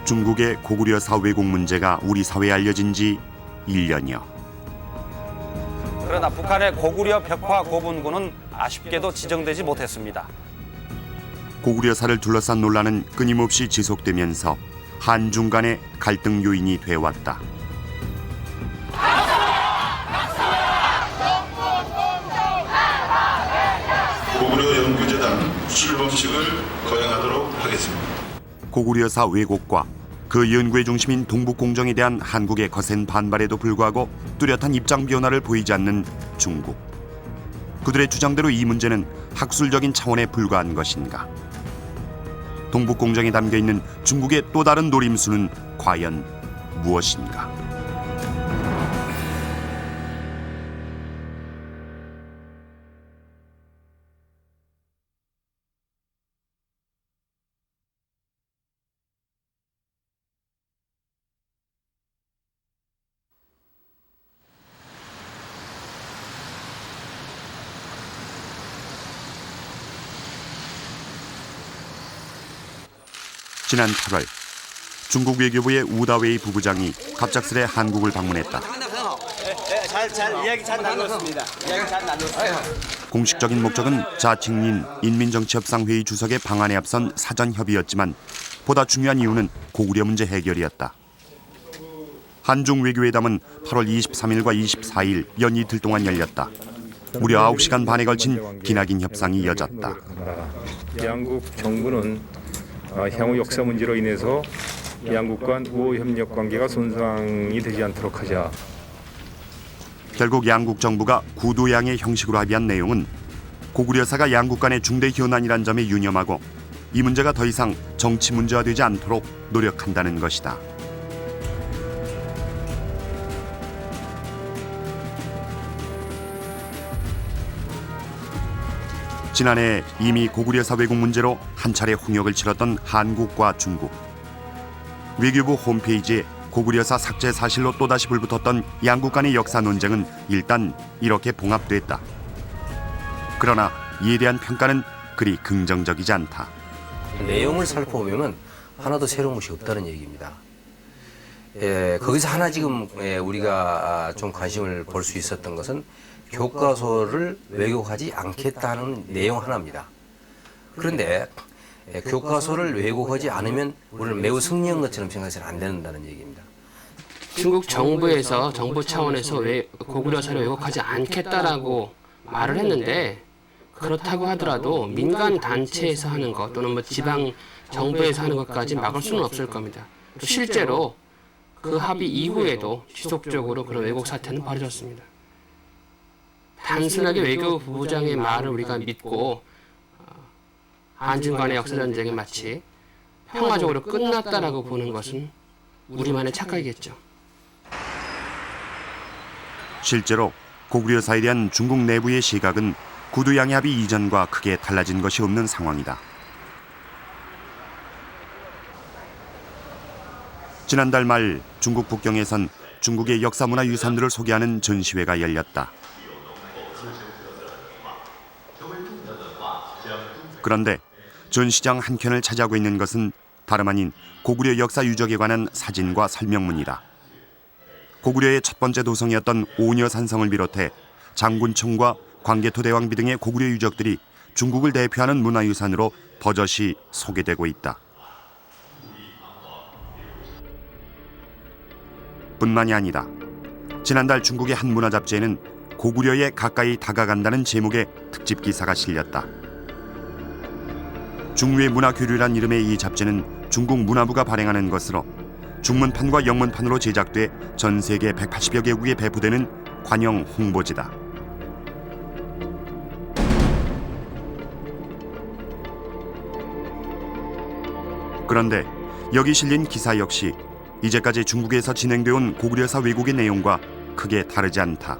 중국의 고구려사 왜곡 문제가 우리 사회에 알려진 지 1년여. 그러나 북한의 고구려 벽화 고분군은 아쉽게도 지정되지 못했습니다. 고구려사를 둘러싼 논란은 끊임없이 지속되면서 한중 간의 갈등 요인이 되어왔다. 고구려 연구재단 출범식을 거행하도록 하겠습니다. 고구려사 왜곡과 그 연구의 중심인 동북공정에 대한 한국의 거센 반발에도 불구하고 뚜렷한 입장 변화를 보이지 않는 중국. 그들의 주장대로 이 문제는 학술적인 차원에 불과한 것인가? 동북공정에 담겨있는 중국의 또 다른 노림수는 과연 무엇인가? 지난 8월 중국 외교부의 우다웨이 부부장이 갑작스레 한국을 방문했다. 이야기 잘 나눴습니다. 공식적인 목적은 자칭린 인민정치협상회의 주석의 방안에 앞선 사전 협의였지만 보다 중요한 이유는 고구려 문제 해결이었다. 한중 외교회담은 8월 23일과 24일 연 이틀 동안 열렸다. 무려 9시간 반에 걸친 기나긴 협상이 이어졌다. 양국 정부는 향후 역사 문제로 인해서 양국 간 우호 협력 관계가 손상이 되지 않도록 하자. 결국 양국 정부가 구도양의 형식으로 합의한 내용은 고구려사가 양국 간의 중대 현안이란 점에 유념하고 이 문제가 더 이상 정치 문제화되지 않도록 노력한다는 것이다. 지난해 이미 고구려사 왜곡 문제로 한 차례 홍역을 치렀던 한국과 중국. 외교부 홈페이지에 고구려사 삭제 사실로 또다시 불붙었던 양국 간의 역사 논쟁은 일단 이렇게 봉합됐다. 그러나 이에 대한 평가는 그리 긍정적이지 않다. 내용을 살펴보면 하나도 새로운 것이 없다는 얘기입니다. 거기서 하나 지금 우리가 좀 관심을 볼 수 있었던 것은 교과서를 왜곡하지 않겠다는 내용 하나입니다. 그런데 교과서를 왜곡하지 않으면 우리는 매우 승리한 것처럼 생각해서는 안 된다는 얘기입니다. 중국 정부에서 정부 차원에서 고구려사를 왜곡하지 않겠다라고 말을 했는데 그렇다고 하더라도 민간 단체에서 하는 것 또는 뭐 지방 정부에서 하는 것까지 막을 수는 없을 겁니다. 또 실제로 그 합의 이후에도 지속적으로 그런 왜곡 사태는 벌어졌습니다. 단순하게 외교부 부부장의 말을 우리가 믿고 한중 간의 역사 전쟁이 마치 평화적으로 끝났다라고 보는 것은 우리만의 착각이겠죠. 실제로 고구려사에 대한 중국 내부의 시각은 구도양의 합의 이전과 크게 달라진 것이 없는 상황이다. 지난달 말 중국 북경에선 중국의 역사문화유산들을 소개하는 전시회가 열렸다. 그런데 전시장 한켠을 차지하고 있는 것은 다름 아닌 고구려 역사 유적에 관한 사진과 설명문이다. 고구려의 첫 번째 도성이었던 오녀산성을 비롯해 장군청과 광개토대왕비 등의 고구려 유적들이 중국을 대표하는 문화유산으로 버젓이 소개되고 있다. 뿐만이 아니다. 지난달 중국의 한 문화 잡지에는 고구려에 가까이 다가간다는 제목의 특집 기사가 실렸다. 중외 문화교류란 이름의 이 잡지는 중국 문화부가 발행하는 것으로 중문판과 영문판으로 제작돼 전 세계 180여 개국에 배포되는 관영 홍보지다. 그런데 여기 실린 기사 역시 이제까지 중국에서 진행되어 온 고구려사 왜곡의 내용과 크게 다르지 않다.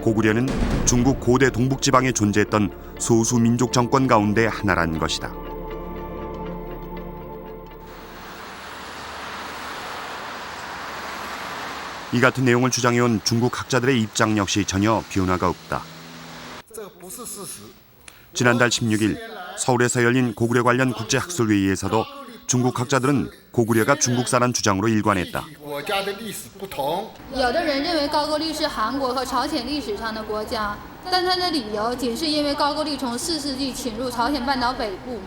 고구려는 중국 고대 동북지방에 존재했던 소수 민족 정권 가운데 하나란 것이다. 이 같은 내용을 주장해온 중국 학자들의 입장 역시 전혀 변화가 없다. 지난달 16일 서울에서 열린 고구려 관련 국제학술회의에서도 중국 학자들은 고구려가 중국사란 주장으로 일관했다. 有的人认为高句丽是韩国和朝鲜历史上的国家，但他的理由仅是因为高句丽从4世纪侵入朝鲜半岛北部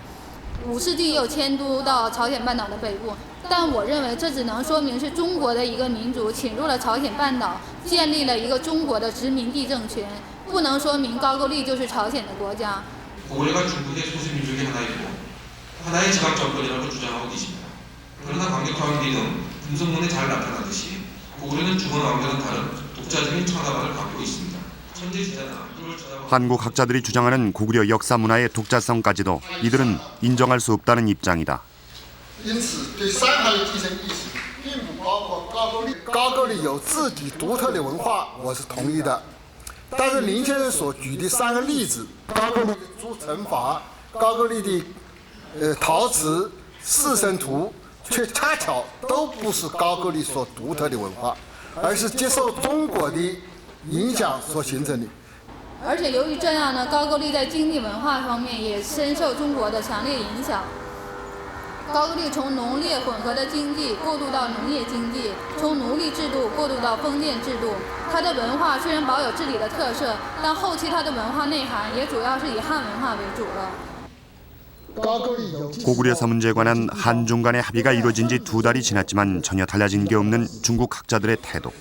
，5世纪又迁都到朝鲜半岛的北部。但我认为这只能说明是中国的一个民族侵入了朝鲜半岛，建立了一个中国的殖民地政权，不能说明高句丽就是朝鲜的国家。 고구려가 중국의 소수 민족의 하나이고 하나의 지방 정권이라고 주장하고 계십니다. 그러나 강력화왕비 등 분석론에 잘 나타나듯이 고구려는 중원 왕과는 다른 독자적인 천하관을 갖고 있습니다. 천재지자나 이를 쳐다보는 한국 학자들이 주장하는 고구려 역사 문화의 독자성까지도 이들은 인정할 수 없다는 입장이다. 因此，对三韩的继承意识并不包括高句丽。高句丽有自己独特的文化，我是同意的。但是林先生所举的3个例子，高句丽的铸城法、高句丽的陶瓷、四声图，却恰巧都不是高句丽所独特的文化，而是接受中国的影响所形成的。而且由于这样呢，高句丽在经济文化方面也深受中国的强烈影响。 高句丽从农猎混合的经济过渡到农业经济，从奴隶制度过渡到封建制度。它的文化虽然保有治理的特色，但后期它的文化内涵也主要是以汉文化为主了。 고구려사 문제에 관한 한중 간의 합의가 이루어진 지 2달이 지났지만 전혀 달라진 게 없는 중국 학자들의 태도.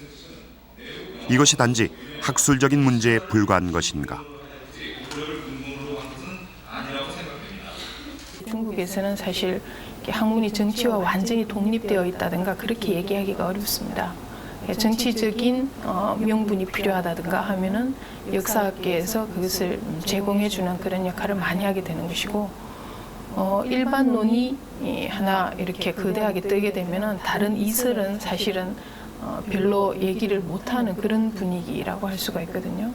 이것이 단지 학술적인 문제에 불과한 것인가? 중국에서는 사실 학문이 정치와 완전히 독립되어 있다든가 그렇게 얘기하기가 어렵습니다. 정치적인 명분이 필요하다든가 하면은 역사학계에서 그것을 제공해주는 그런 역할을 많이 하게 되는 것이고 일반론이 하나 이렇게 거대하게 뜨게 되면은 다른 이설은 사실은 별로 얘기를 못하는 그런 분위기라고 할 수가 있거든요.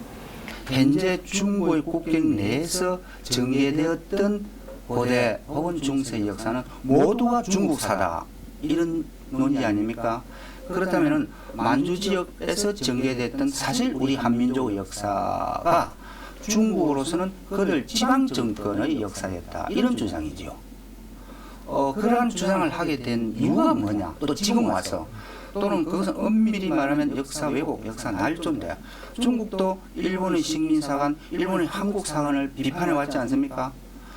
현재 중국의 국경 내에서 전개되었던 고대 혹은 중세 역사는 모두가 중국사다 이런 논리 아닙니까? 그렇다면 만주 지역에서 전개됐던 사실 우리 한민족의 역사가 중국으로서는 그들 지방 정권의 역사였다 이런 주장이지요. 그러한 주장을 하게 된 이유가 뭐냐? 또 지금 와서 또는 그것은 엄밀히 말하면 역사 왜곡, 역사 날조인데 중국도 일본의 식민사관, 일본의 한국사관을 비판해 왔지 않습니까?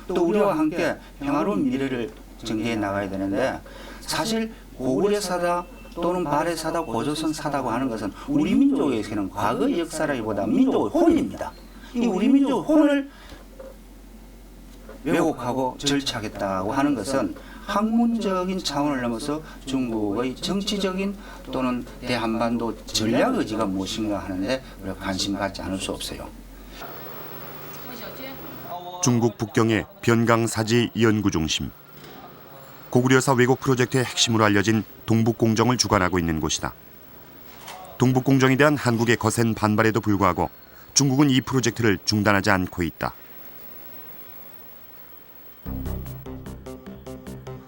또 우리와 함께 평화로운 미래를 전개해 나가야 되는데 사실 고구려사다 또는 발해사다, 고조선사다고 하는 것은 우리 민족에서는 과거의 역사라기보다 민족의 혼입니다. 이 우리 민족의 혼을 왜곡하고 절취하겠다고 하는 것은 학문적인 차원을 넘어서 중국의 정치적인 또는 대한반도 전략 의지가 무엇인가 하는데 우리가 관심 갖지 않을 수 없어요. 중국 북경의 변강사지 연구중심. 고구려사 왜곡 프로젝트의 핵심으로 알려진 동북공정을 주관하고 있는 곳이다. 동북공정에 대한 한국의 거센 반발에도 불구하고 중국은 이 프로젝트를 중단하지 않고 있다.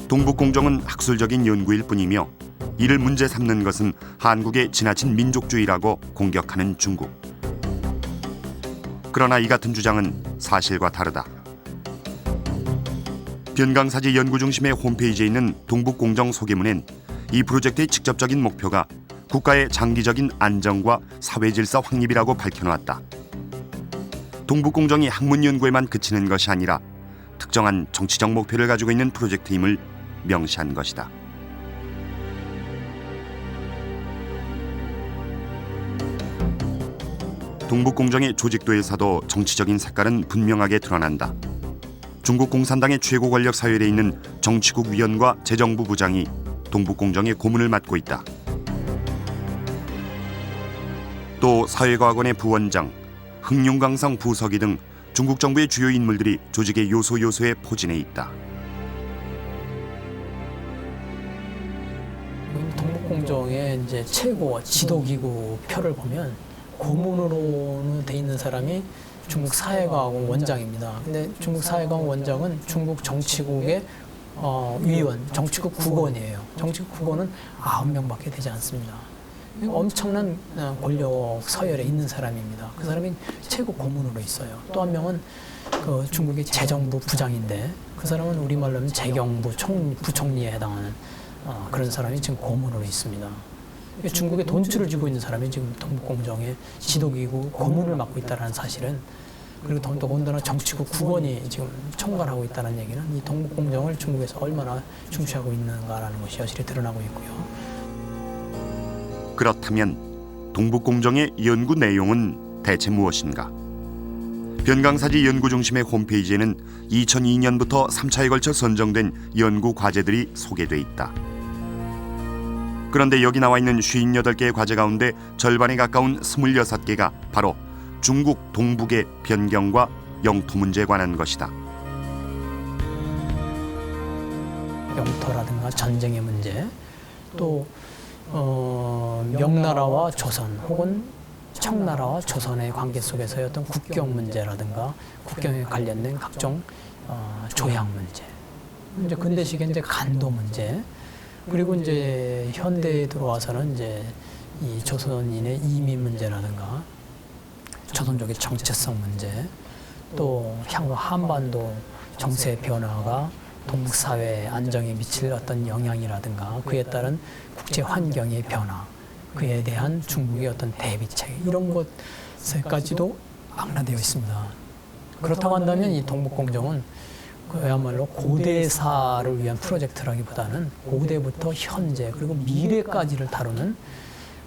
동북공정은 학술적인 연구일 뿐이며 이를 문제 삼는 것은 한국의 지나친 민족주의라고 공격하는 중국. 그러나 이 같은 주장은 사실과 다르다. 변강사지 연구중심의 홈페이지에 있는 동북공정 소개문엔 이 프로젝트의 직접적인 목표가 국가의 장기적인 안정과 사회질서 확립이라고 밝혀놓았다. 동북공정이 학문 연구에만 그치는 것이 아니라 특정한 정치적 목표를 가지고 있는 프로젝트임을 명시한 것이다. 동북공정의 조직도에서도 정치적인 색깔은 분명하게 드러난다. 중국 공산당의 최고 권력 사회에 있는 정치국 위원과 재정부 부장이 동북공정의 고문을 맡고 있다. 또 사회과학원의 부원장, 흥룡강성 부서기 등 중국 정부의 주요 인물들이 조직의 요소에 포진해 있다. 동북공정의 이제 최고 지도기구 표를 보면 고문으로는 돼 있는 사람이 중국 사회과학원 원장입니다. 근데 중국 사회과학원 원장은 중국 정치국의 위원, 정치국 국원이에요. 정치국 국원은 9명밖에 되지 않습니다. 엄청난 권력 서열에 있는 사람입니다. 그 사람이 최고 고문으로 있어요. 또 한 명은 그 중국의 재정부 부장인데 그 사람은 우리말로 하면 재경부 부총리에 해당하는 그런 사람이 지금 고문으로 있습니다. 중국의 돈줄을 쥐고 있는 사람이 지금 동북공정의 지도기구 고문을 맡고 있다는 사실은, 그리고 더군다나 정치국 국원이 지금 총괄하고 있다는 얘기는 이 동북공정을 중국에서 얼마나 중시하고 있는가라는 것이 여실히 드러나고 있고요. 그렇다면 동북공정의 연구 내용은 대체 무엇인가? 변강사지 연구중심의 홈페이지에는 2002년부터 3차에 걸쳐 선정된 연구 과제들이 소개돼 있다. 그런데 여기 나와 있는 58개의 과제 가운데 절반에 가까운 26개가 바로 중국 동북의 변경과 영토 문제에 관한 것이다. 영토라든가 전쟁의 문제, 또 명나라와 조선 혹은 청나라와 조선의 관계 속에서의 어떤 국경 문제라든가 국경에 관련된 각종 조약 문제, 이제 근대식의 이제 간도 문제, 그리고 이제 현대에 들어와서는 이제 이 조선인의 이민 문제라든가 조선족의 정체성 문제, 또 향후 한반도 정세 변화가 동북 사회 안정에 미칠 어떤 영향이라든가 그에 따른 국제 환경의 변화, 그에 대한 중국의 어떤 대비책, 이런 것에까지도 망라되어 있습니다. 그렇다고 한다면 이 동북공정은 그야말로 고대사를 위한 프로젝트라기보다는 고대부터 현재 그리고 미래까지를 다루는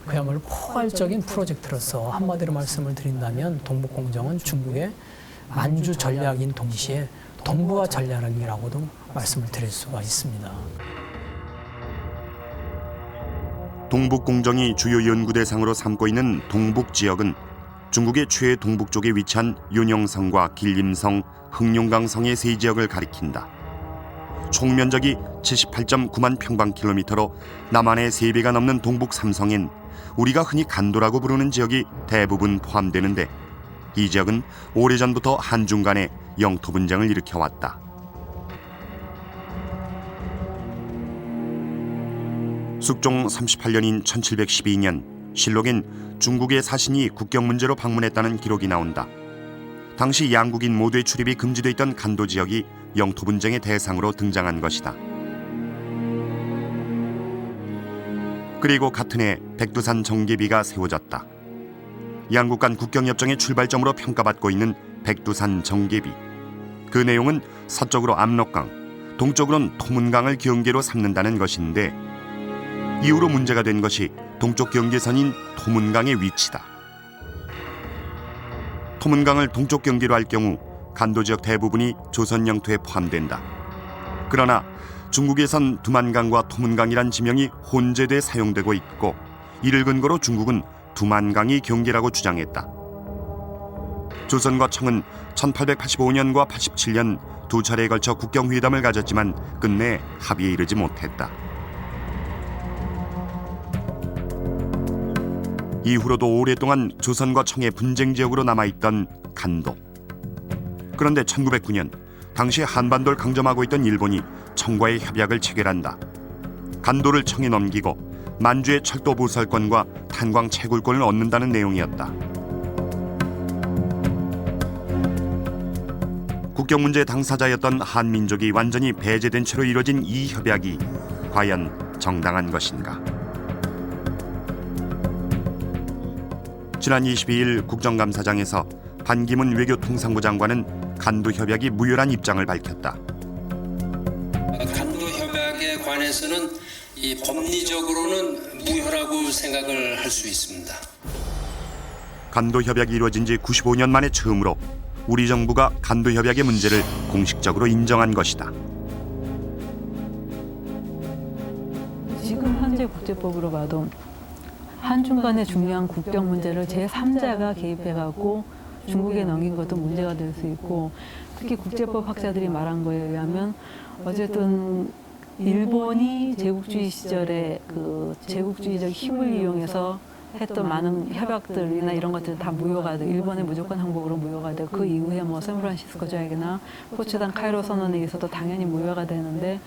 그야말로 포괄적인 프로젝트로서 한마디로 말씀을 드린다면 동북공정은 중국의 만주 전략인 동시에 동북아 전략이라고도 말씀을 드릴 수가 있습니다. 동북공정이 주요 연구 대상으로 삼고 있는 동북 지역은 중국의 최동북쪽에 위치한 윤영성과 길림성, 흑룡강성의 세 지역을 가리킨다. 총 면적이 78.9만 평방킬로미터로 남한의 3배가 넘는 동북 삼성엔 우리가 흔히 간도라고 부르는 지역이 대부분 포함되는데, 이 지역은 오래전부터 한중 간의 영토 분쟁을 일으켜왔다. 숙종 38년인 1712년 실록엔 중국의 사신이 국경 문제로 방문했다는 기록이 나온다. 당시 양국인 모두의 출입이 금지돼 있던 간도 지역이 영토 분쟁의 대상으로 등장한 것이다. 그리고 같은 해 백두산 정계비가 세워졌다. 양국 간 국경협정의 출발점으로 평가받고 있는 백두산 정계비. 그 내용은 서쪽으로 압록강, 동쪽으로는 토문강을 경계로 삼는다는 것인데, 이후로 문제가 된 것이 동쪽 경계선인 토문강의 위치다. 토문강을 동쪽 경계로 할 경우 간도 지역 대부분이 조선 영토에 포함된다. 그러나 중국에선 두만강과 토문강이란 지명이 혼재돼 사용되고 있고, 이를 근거로 중국은 두만강이 경계라고 주장했다. 조선과 청은 1885년과 87년 두 차례에 걸쳐 국경회담을 가졌지만 끝내 합의에 이르지 못했다. 이후로도 오랫동안 조선과 청의 분쟁 지역으로 남아있던 간도. 그런데 1909년 당시 한반도를 강점하고 있던 일본이 청과의 협약을 체결한다. 간도를 청에 넘기고 만주의 철도 보살권과 탄광 채굴권을 얻는다는 내용이었다. 국경 문제 당사자였던 한민족이 완전히 배제된 채로 이뤄진 이 협약이 과연 정당한 것인가? 지난 22일 국정감사장에서 반기문 외교통상부 장관은 간도 협약이 무효란 입장을 밝혔다. 간도 협약에 관해서는 이 법리적으로는 무효라고 생각을 할 수 있습니다. 간도 협약이 이루어진 지 95년 만에 처음으로 우리 정부가 간도 협약의 문제를 공식적으로 인정한 것이다. 지금 현재 국제법으로 봐도 한중 간의 중요한 국경 문제를 제3자가 개입해갖고 중국에 넘긴 것도 문제가 될 수 있고, 특히 국제법 학자들이 말한 거에 의하면 어쨌든 일본이 제국주의 시절에 그 제국주의적 힘을 이용해서 했던 많은 협약들이나 이런 것들 다 무효가 되고, 일본의 무조건 항복으로 무효가 되고, 그 이후에 뭐 샌프란시스코 조약이나 포츠단 카이로 선언에 의해서도 당연히 무효가 되는데,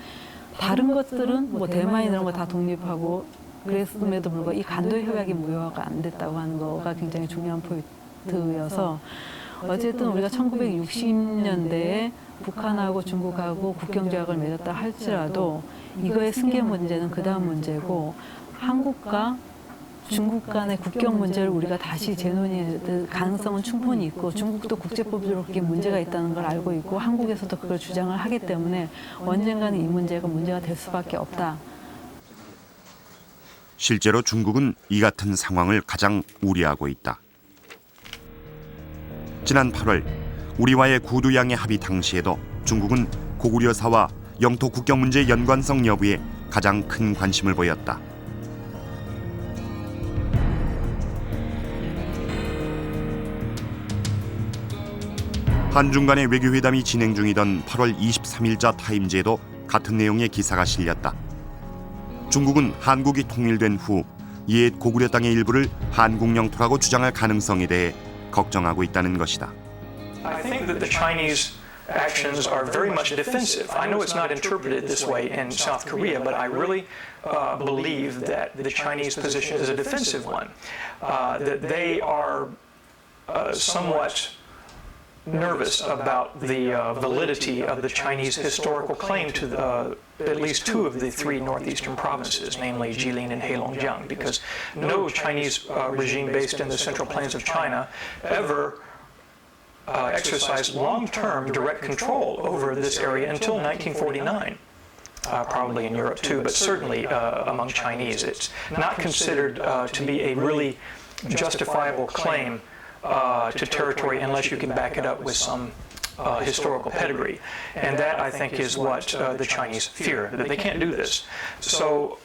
다른 것들은 뭐 대만 이런 거 다 독립하고 그랬음에도 불구하고 이 간도 협약이 무효화가 안 됐다고 하는 거가 굉장히 중요한 포인트여서 어쨌든 우리가 1960년대에 북한하고 중국하고 국경조약을 맺었다 할지라도 이거의 승계 문제는 그 다음 문제고 한국과 중국 간의 국경 문제를 우리가 다시 재논의할 가능성은 충분히 있고 중국도 국제법적으로 그게 문제가 있다는 걸 알고 있고 한국에서도 그걸 주장을 하기 때문에 언젠가는 이 문제가 될 수밖에 없다. 실제로 중국은 이 같은 상황을 가장 우려하고 있다. 지난 8월 우리와의 구두양의 합의 당시에도 중국은 고구려사와 영토 국경 문제 연관성 여부에 가장 큰 관심을 보였다. 한중 간의 외교회담이 진행 중이던 8월 23일자 타임지에도 같은 내용의 기사가 실렸다. 중국은 한국이 통일된 후 옛 고구려 땅의 일부를 한국 영토라고 주장할 가능성에 대해 걱정하고 있다는 것이다. I think that the Chinese actions are very much defensive. I know it's not interpreted this way in South Korea, but I really believe that the Chinese position is a defensive one. That they are somewhat nervous about the validity of the Chinese historical claim to at least two of the three northeastern provinces, namely Jilin and Heilongjiang, because no Chinese regime based in the Central Plains of China ever exercised long-term direct control over this area until 1949. Probably in Europe too, but certainly among Chinese. It's not considered to be a really justifiable claim to territory unless you can back it up with some historical pedigree. And that, I think, is what the Chinese fear, that they can't do this. So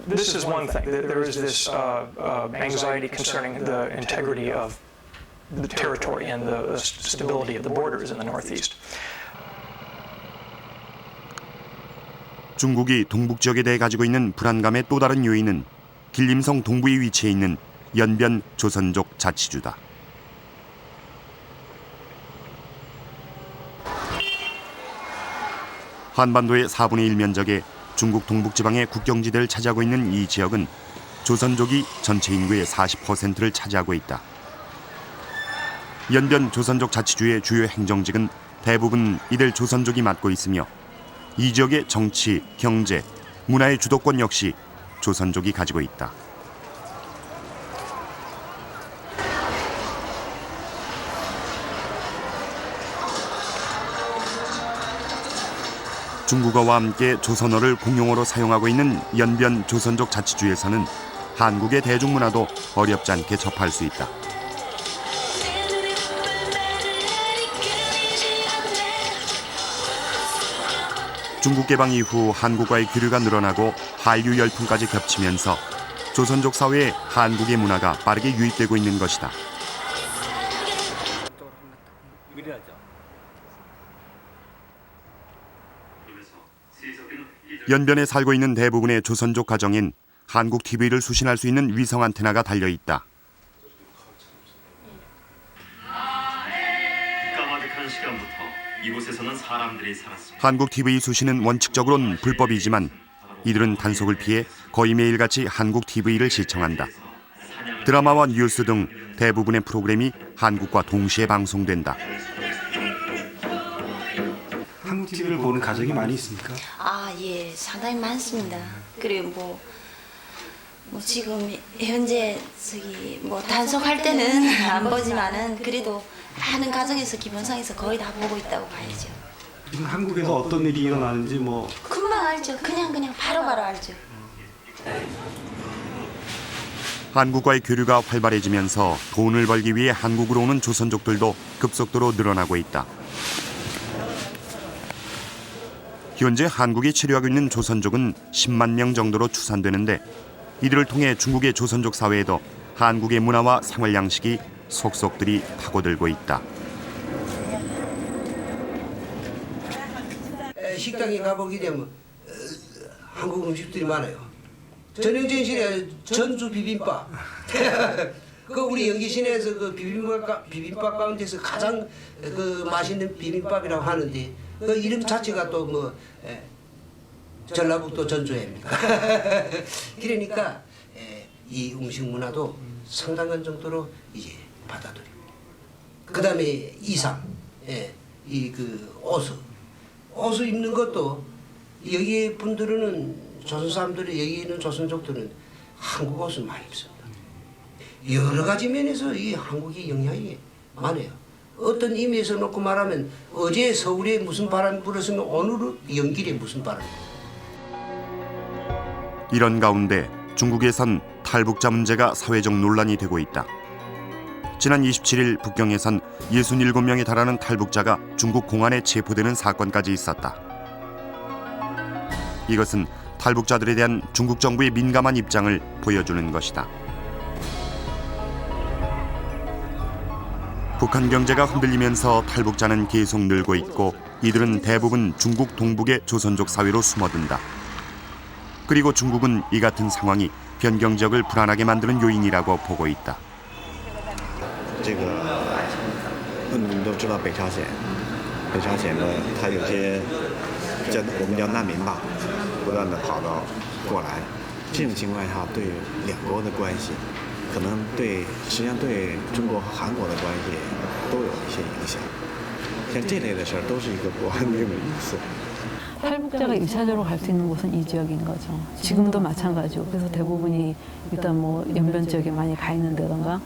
this is one thing, that there is this anxiety concerning the integrity of the territory and the stability of the borders in the northeast. 중국이 동북 지역에 대해 가지고 있는 불안감의 또 다른 요인은 길림성 동부에 위치해 있는 연변 조선족 자치주다. 한반도의 4분의 1 면적의 중국 동북지방의 국경지대를 차지하고 있는 이 지역은 조선족이 전체 인구의 40%를 차지하고 있다. 연변 조선족 자치주의 주요 행정직은 대부분 이들 조선족이 맡고 있으며 이 지역의 정치, 경제, 문화의 주도권 역시 조선족이 가지고 있다. 중국어와 함께 조선어를 공용어로 사용하고 있는 연변 조선족 자치주에서는 한국의 대중문화도 어렵지 않게 접할 수 있다. 중국 개방 이후 한국과의 교류가 늘어나고 한류 열풍까지 겹치면서 조선족 사회에 한국의 문화가 빠르게 유입되고 있는 것이다. 연변에 살고 있는 대부분의 조선족 가정엔 한국 TV를 수신할 수 있는 위성 안테나가 달려 있다. 까마득한 시간부터 이곳에서는 사람들이 살았습니다. 한국 TV 수신은 원칙적으로는 불법이지만 이들은 단속을 피해 거의 매일같이 한국 TV를 시청한다. 드라마와 뉴스 등 대부분의 프로그램이 한국과 동시에 방송된다. 한국 TV를 보는 가족이 많이 있습니까? 예, 상당히 많습니다. 그리고 뭐 지금 현재 뭐 단속할 때는 안 보지만은 그래도 많은 가정에서 기본상에서 거의 다 보고 있다고 봐야죠. 지금 한국에서 어떤 일이 일어나는지 뭐 금방 알죠. 그냥 바로바로 알죠. 한국과의 교류가 활발해지면서 돈을 벌기 위해 한국으로 오는 조선족들도 급속도로 늘어나고 있다. 현재 한국에 체류하고 있는 조선족은 10만 명 정도로 추산되는데 이들을 통해 중국의 조선족 사회에도 한국의 문화와 생활 양식이 속속들이 파고들고 있다. 식당에 가보게 되면 한국 음식들이 많아요. 전형전신에 전주 비빔밥. 그 우리 연기 시내에서 그 비빔밥 가운데서 가장 그 맛있는 비빔밥이라고 하는데 그 이름 자체가 또 뭐 전라북도 전주입니다. 그러니까 이 음식 문화도 상당한 정도로 이제 받아들이고, 그 다음에 이상, 이 그 옷을 입는 것도 여기 분들은 조선 사람들이 여기 있는 조선족들은 한국 옷을 많이 입습니다. 여러 가지 면에서 이 한국의 영향이 많아요. 어떤 의미에서 놓고 말하면 어제 서울에 무슨 바람이 불었으면 오늘은 연길에 무슨 바람이. 이런 가운데 중국에선 탈북자 문제가 사회적 논란이 되고 있다. 지난 27일 북경에선 67명에 달하는 탈북자가 중국 공안에 체포되는 사건까지 있었다. 이것은 탈북자들에 대한 중국 정부의 민감한 입장을 보여주는 것이다. 북한 경제가 흔들리면서 탈북자는 계속 늘고 있고 이들은 대부분 중국 동북의 조선족 사회로 숨어든다. 그리고 중국은 이 같은 상황이 변경 지역을 불안하게 만드는 요인이라고 보고 있다. 你们都知道北朝鲜呢，它有些我们叫难民吧，不断的跑到过来，这种情况下对两国的关系，可能实际上对中国和韩国的关系都有一些影响。像这类的事儿都是一个不安定的因素。 탈북자가 1차적으로 갈 수 있는 곳은 이 지역인 거죠. 지금도 마찬가지고. 그래서 대부분이 일단 뭐 연변 지역에 많이 가 있는 데던가.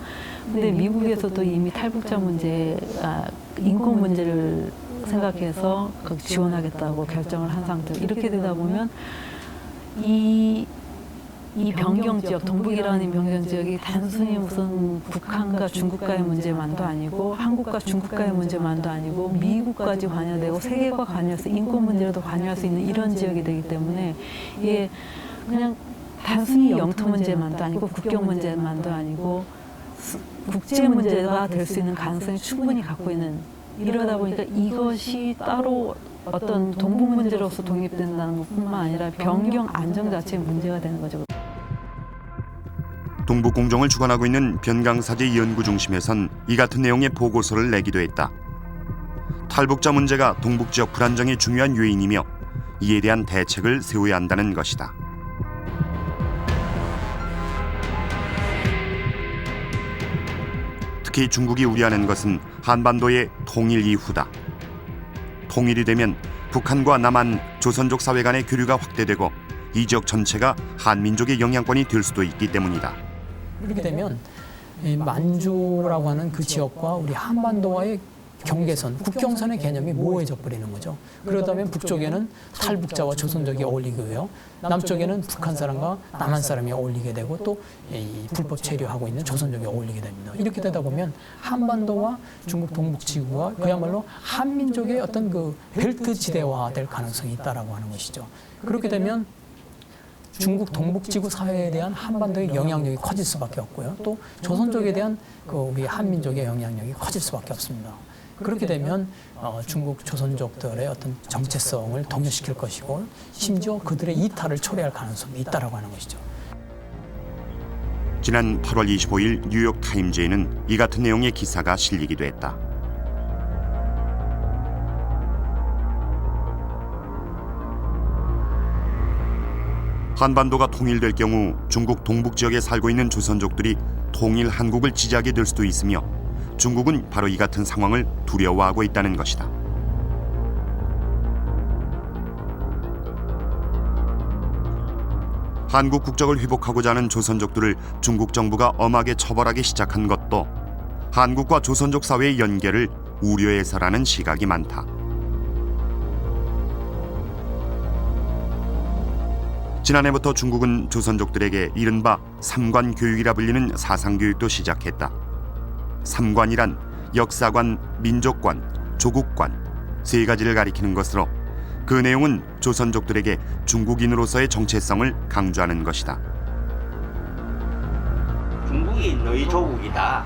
근데 미국에서도 이미 탈북자 문제가 인권 문제를 생각해서 지원하겠다고 결정을 한 상태. 이렇게 되다 보면 이 변경 지역, 동북이라는 변경 지역이 단순히 무슨 북한과 중국과의 문제만도 아니고 한국과 중국과의 문제만도 아니고 미국까지 관여되고 세계가 관여해서 인권 문제로도 관여할 수 있는 이런 지역이 되기 때문에 이게 그냥 단순히 영토 문제만도 아니고 국경 문제만도 아니고 국제 문제가 될 수 있는 가능성이 충분히 갖고 있는, 이러다 보니까 이것이 따로 어떤 동북 문제로서 독립된다는 것뿐만 아니라 변경 안정 자체의 문제가 되는 거죠. 동북 공정을 주관하고 있는 변강사제 연구중심에선 이 같은 내용의 보고서를 내기도 했다. 탈북자 문제가 동북 지역 불안정의 중요한 요인이며 이에 대한 대책을 세워야 한다는 것이다. 특히 중국이 우려하는 것은 한반도의 통일 이후다. 통일이 되면 북한과 남한, 조선족 사회 간의 교류가 확대되고 이 지역 전체가 한민족의 영향권이 될 수도 있기 때문이다. 이렇게 되면 만주라고 하는 그 지역과 우리 한반도와의 경계선, 국경선의 개념이 모호해져 버리는 거죠. 그러다면 북쪽에는 탈북자와 조선족이 어울리고요, 남쪽에는 북한 사람과 남한 사람이 어울리게 되고 또 이 불법 체류하고 있는 조선족이 어울리게 됩니다. 이렇게 되다 보면 한반도와 중국 동북지구가 그야말로 한민족의 어떤 그 벨트 지대화 될 가능성이 있다라고 하는 것이죠. 그렇게 되면 중국 동북지구 사회에 대한 한반도의 영향력이 커질 수밖에 없고요. 또 조선족에 대한 우리 한민족의 영향력이 커질 수밖에 없습니다. 그렇게 되면 중국 조선족들의 어떤 정체성을 동요시킬 것이고 심지어 그들의 이탈을 초래할 가능성이 있다라고 하는 것이죠. 지난 8월 25일 뉴욕 타임즈에는 이 같은 내용의 기사가 실리기도 했다. 한반도가 통일될 경우 중국 동북 지역에 살고 있는 조선족들이 통일 한국을 지지하게 될 수도 있으며 중국은 바로 이 같은 상황을 두려워하고 있다는 것이다. 한국 국적을 회복하고자 하는 조선족들을 중국 정부가 엄하게 처벌하기 시작한 것도 한국과 조선족 사회의 연계를 우려해서라는 시각이 많다. 지난해부터 중국은 조선족들에게 이른바 삼관교육이라 불리는 사상교육도 시작했다. 삼관이란 역사관, 민족관, 조국관 세 가지를 가리키는 것으로 그 내용은 조선족들에게 중국인으로서의 정체성을 강조하는 것이다. 중국이 너희 조국이다.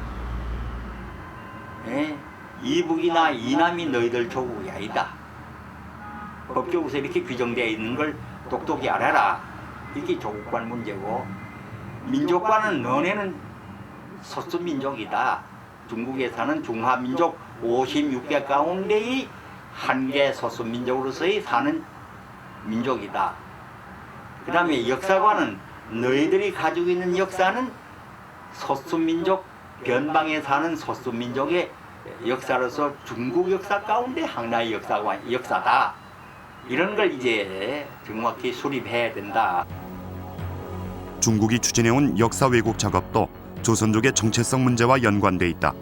이북이나 이남이 너희들 조국이 아니다. 법적으로 이렇게 규정되어 있는 걸 똑똑히 알아라. 이게 조국관 문제고, 민족관은 너네는 소수민족이다. 중국에 사는 중화민족 56개 가운데의 한 개 소수민족으로서의 사는 민족이다. 그 다음에 역사관은 너희들이 가지고 있는 역사는 소수민족, 변방에 사는 소수민족의 역사로서 중국 역사 가운데 하나의 역사다. 이런 걸 이제 정확히 수립해야 된다. 중국이 추진해온 역사 왜곡 작업도 조선족의 정체성 문제와 연관돼 있다.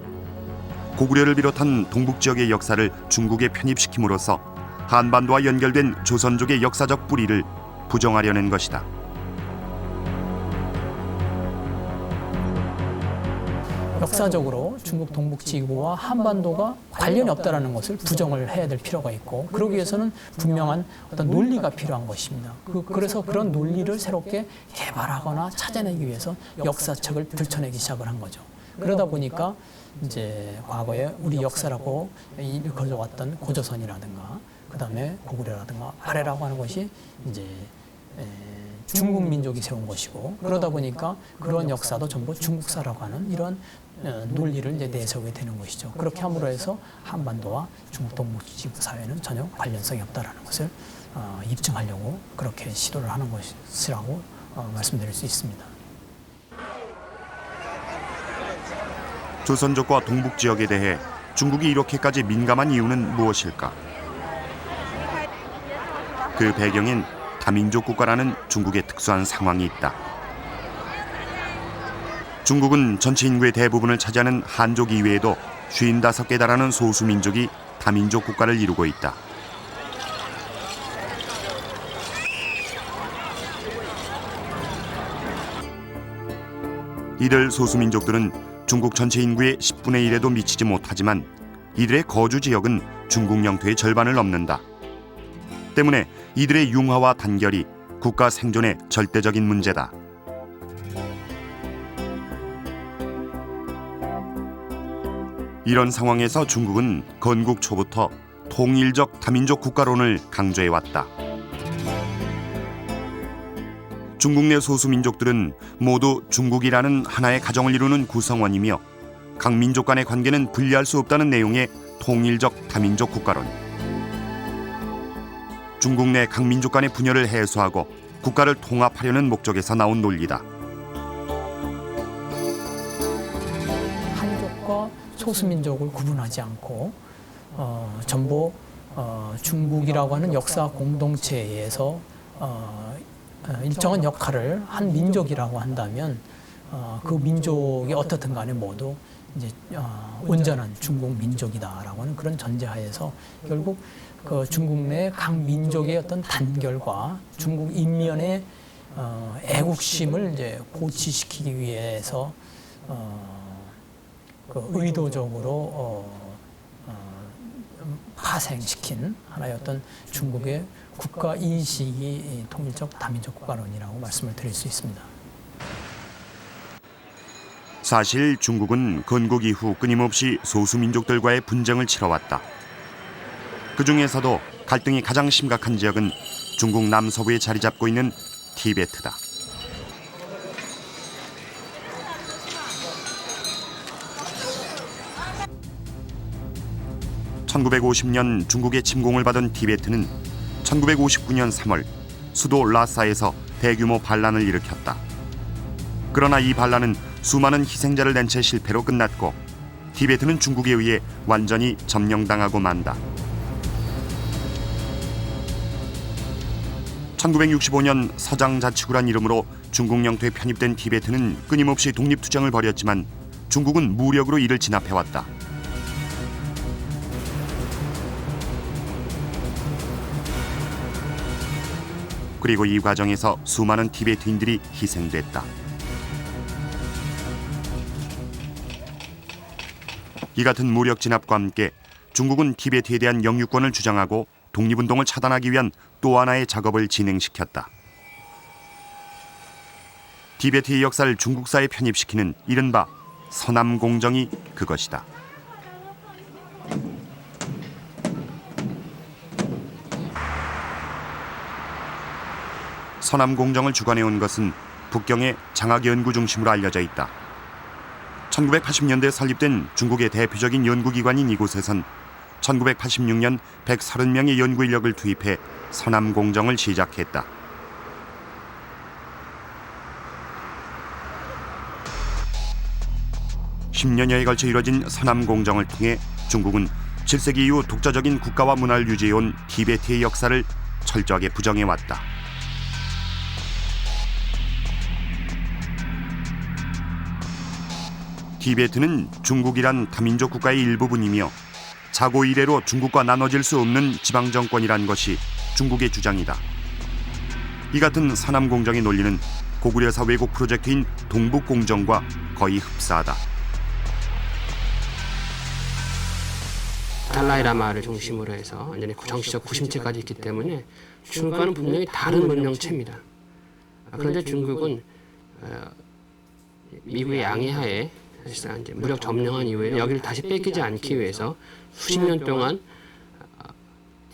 고구려를 비롯한 동북 지역의 역사를 중국에 편입시킴으로써 한반도와 연결된 조선족의 역사적 뿌리를 부정하려는 것이다. 역사적으로 중국 동북지구와 한반도가 관련이 없다는 것을 부정을 해야 될 필요가 있고, 그러기 위해서는 분명한 어떤 논리가 필요한 것입니다. 그래서 그런 논리를 새롭게 개발하거나 찾아내기 위해서 역사책을 들춰내기 시작을 한 거죠. 그러다 보니까 이제 과거에 우리 역사라고 일컬어왔던 고조선이라든가, 그 다음에 고구려라든가 아래라고 하는 것이 이제 중국 민족이 세운 것이고, 그러다 보니까 그런 역사도 전부 중국사라고 하는 이런 논리를 이제 내세우게 되는 것이죠. 그렇게 함으로 해서 한반도와 중국 동북지구 사회는 전혀 관련성이 없다라는 것을 입증하려고 그렇게 시도를 하는 것이라고 말씀드릴 수 있습니다. 조선족과 동북 지역에 대해 중국이 이렇게까지 민감한 이유는 무엇일까? 그 배경엔 다민족 국가라는 중국의 특수한 상황이 있다. 중국은 전체 인구의 대부분을 차지하는 한족 이외에도 55개 달하는 소수민족이 다민족 국가를 이루고 있다. 이들 소수민족들은 중국 전체 인구의 10분의 1에도 미치지 못하지만 이들의 거주 지역은 중국 영토의 절반을 넘는다. 때문에 이들의 융화와 단결이 국가 생존의 절대적인 문제다. 이런 상황에서 중국은 건국 초부터 통일적 다민족 국가론을 강조해왔다. 중국 내 소수민족들은 모두 중국이라는 하나의 가정을 이루는 구성원이며 각 민족 간의 관계는 분리할 수 없다는 내용의 통일적 다민족 국가론. 중국 내 각 민족 간의 분열을 해소하고 국가를 통합하려는 목적에서 나온 논리다. 한족과 소수민족을 구분하지 않고 전부 중국이라고 하는 역사 공동체에서 일정한 역할을 한 민족이라고 한다면 그 민족이 어떻든 간에 모두 이제 온전한 중국 민족이다라고 하는 그런 전제하에서 결국 그 중국 내 각 민족의 어떤 단결과 중국 인민의 애국심을 이제 고취시키기 위해서 그 의도적으로 파생시킨 하나의 어떤 중국의 국가 인식이 통일적 다민족 국가론이라고 말씀을 드릴 수 있습니다. 사실 중국은 건국 이후 끊임없이 소수민족들과의 분쟁을 치러왔다. 그 중에서도 갈등이 가장 심각한 지역은 중국 남서부에 자리 잡고 있는 티베트다. (1950년) 중국의 침공을 받은 티베트는 1959년 3월 수도 라사에서 대규모 반란을 일으켰다. 그러나 이 반란은 수많은 희생자를 낸 채 실패로 끝났고 티베트는 중국에 의해 완전히 점령당하고 만다. 1965년 서장자치구란 이름으로 중국 영토에 편입된 티베트는 끊임없이 독립투쟁을 벌였지만 중국은 무력으로 이를 진압해왔다. 그리고 이 과정에서 수많은 티베트인들이 희생됐다. 이 같은 무력 진압과 함께 중국은 티베트에 대한 영유권을 주장하고 독립운동을 차단하기 위한 또 하나의 작업을 진행시켰다. 티베트의 역사를 중국사에 편입시키는 이른바 서남공정이 그것이다. 서남공정을 주관해온 것은 북경의 장학연구 중심으로 알려져 있다. 1980년대에 설립된 중국의 대표적인 연구기관인 이곳에선 1986년 130명의 연구 인력을 투입해 서남공정을 시작했다. 10년여에 걸쳐 이뤄진 서남 공정을 통해 중국은 7세기 이후 독자적인 국가와 문화를 유지해온 티베트의 역사를 철저하게 부정해왔다. 티베트는 중국이란 다민족 국가의 일부분이며 자고 이래로 중국과 나눠질 수 없는 지방정권이란 것이 중국의 주장이다. 이 같은 서남 공정의 논리는 고구려사 왜곡 프로젝트인 동북공정과 거의 흡사하다. 달라이라마를 중심으로 해서 완전히 정치적 구심체까지 있기 때문에 중국과는 분명히 다른 문명체입니다. 그런데 중국은 미국의 양해하에 사실상 이제 무력 점령한 이후에 여기를 다시 뺏기지 않기 위해서 수십 년 동안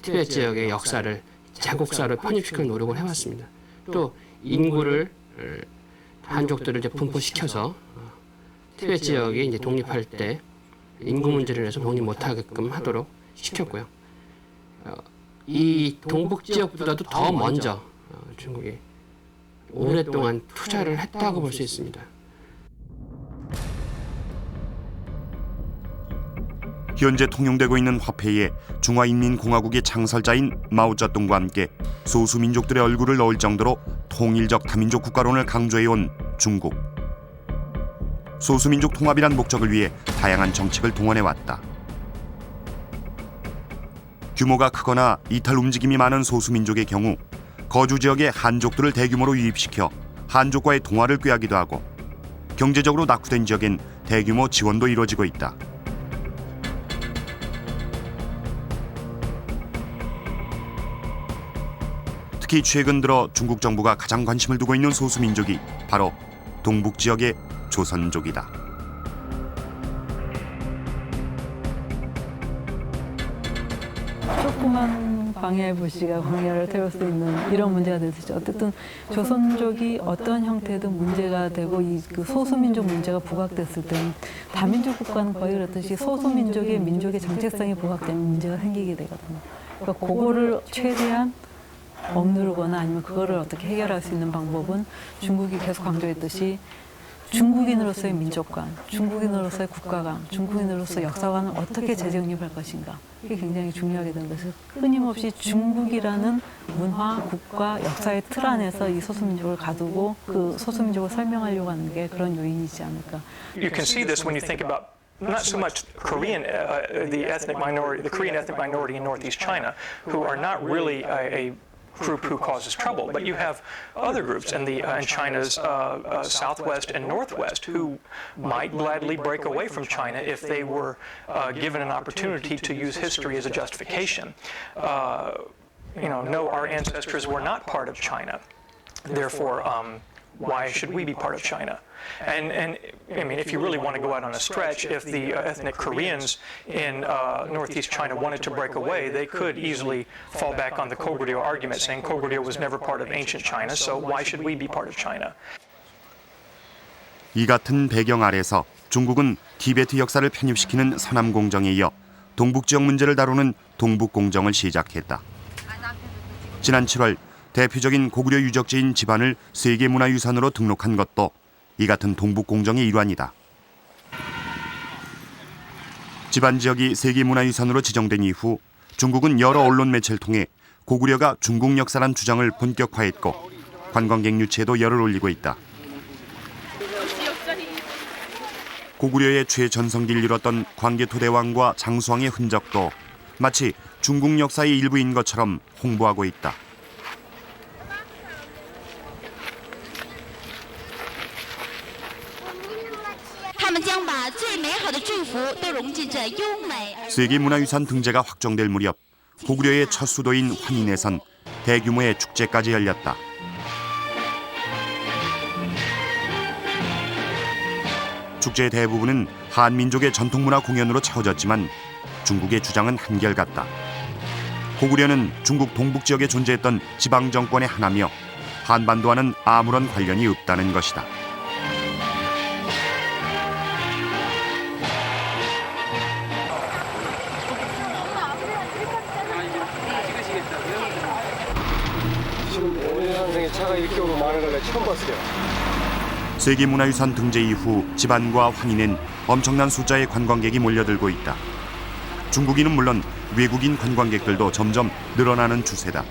티베트 지역의 역사를 자국사로 편입시킬 노력을 해왔습니다. 또 인구를 한족들을 이제 분포시켜서 티베트 지역이 이제 독립할 때 인구 문제를 해서 독립 못하게끔 하도록 시켰고요. 이 동북 지역보다도 더 먼저 중국이 오랫동안 투자를 했다고 볼 수 있습니다. 현재 통용되고 있는 화폐에 중화인민공화국의 창설자인 마오쩌둥과 함께 소수민족들의 얼굴을 넣을 정도로 통일적 다민족 국가론을 강조해온 중국. 소수민족 통합이란 목적을 위해 다양한 정책을 동원해왔다. 규모가 크거나 이탈 움직임이 많은 소수민족의 경우 거주 지역에 한족들을 대규모로 유입시켜 한족과의 동화를 꾀하기도 하고 경제적으로 낙후된 지역엔 대규모 지원도 이루어지고 있다. 특히 최근 들어 중국 정부가 가장 관심을 두고 있는 소수민족이 바로 동북 지역의 조선족이다. 조그만 방해 불씨가 광야를 태울 수 있는 이런 문제가 될 수 있죠. 어쨌든 조선족이 어떤 형태든 문제가 되고 이 그 소수민족 문제가 부각됐을 때는 다민족 국가는 거의 그렇듯이 소수민족의 민족의 정체성이 부각되는 문제가 생기게 되거든요. 그러니까 그거를 최대한 억누르거나 아니면 그거를 어떻게 해결할 수 있는 방법은 중국이 계속 강조했듯이 중국인으로서의 민족관, 중국인으로서의 국가관, 중국인으로서의 역사관을 어떻게 재정립할 것인가 이게 굉장히 중요하게 되는 것을 끊임없이 중국이라는 문화, 국가, 역사의 틀 안에서 이 소수민족을 가두고 그 소수민족을 설명하려고 하는 게 그런 요인이지 않을까. You can see this when you think about not so much Korean, the Korean ethnic minority in Northeast China, who are not really a group who causes trouble, but you have other groups in China's southwest and northwest who might gladly break away from China if they were given an opportunity to use history as a justification. No, our ancestors were not part of China. Therefore, why should we be part of China? And I mean, if you really want to go out on a stretch, if the ethnic Koreans in Northeast China wanted to break away, they could easily fall back on the Goguryeo argument, saying Goguryeo was never part of ancient China, so why should we be part of China? 이 같은 배경 아래서 중국은 티베트 역사를 편입시키는 서남 공정에 이어 동북 지역 문제를 다루는 동북 공정을 시작했다. 지난 7월 대표적인 고구려 유적지인 집안을 세계문화유산으로 등록한 것도 이 같은 동북공정의 일환이다. 집안 지역이 세계문화유산으로 지정된 이후 중국은 여러 언론 매체를 통해 고구려가 중국 역사란 주장을 본격화했고 관광객 유치에도 열을 올리고 있다. 고구려의 최전성기를 이뤘던 광개토대왕과 장수왕의 흔적도 마치 중국 역사의 일부인 것처럼 홍보하고 있다. 세계문화유산 등재가 확정될 무렵 고구려의 첫 수도인 환인에선 대규모의 축제까지 열렸다. 축제의 대부분은 한민족의 전통문화 공연으로 채워졌지만 중국의 주장은 한결같다. 고구려는 중국 동북 지역에 존재했던 지방정권의 하나며 한반도와는 아무런 관련이 없다는 것이다. 차가 이렇게 오고 많은 걸 처음 봤어요. 세계문화유산 등재 이후 집안과 환인은 엄청난 숫자의 관광객이 몰려들고 있다. 중국인은 물론 외국인 관광객들도 점점 늘어나는 추세다.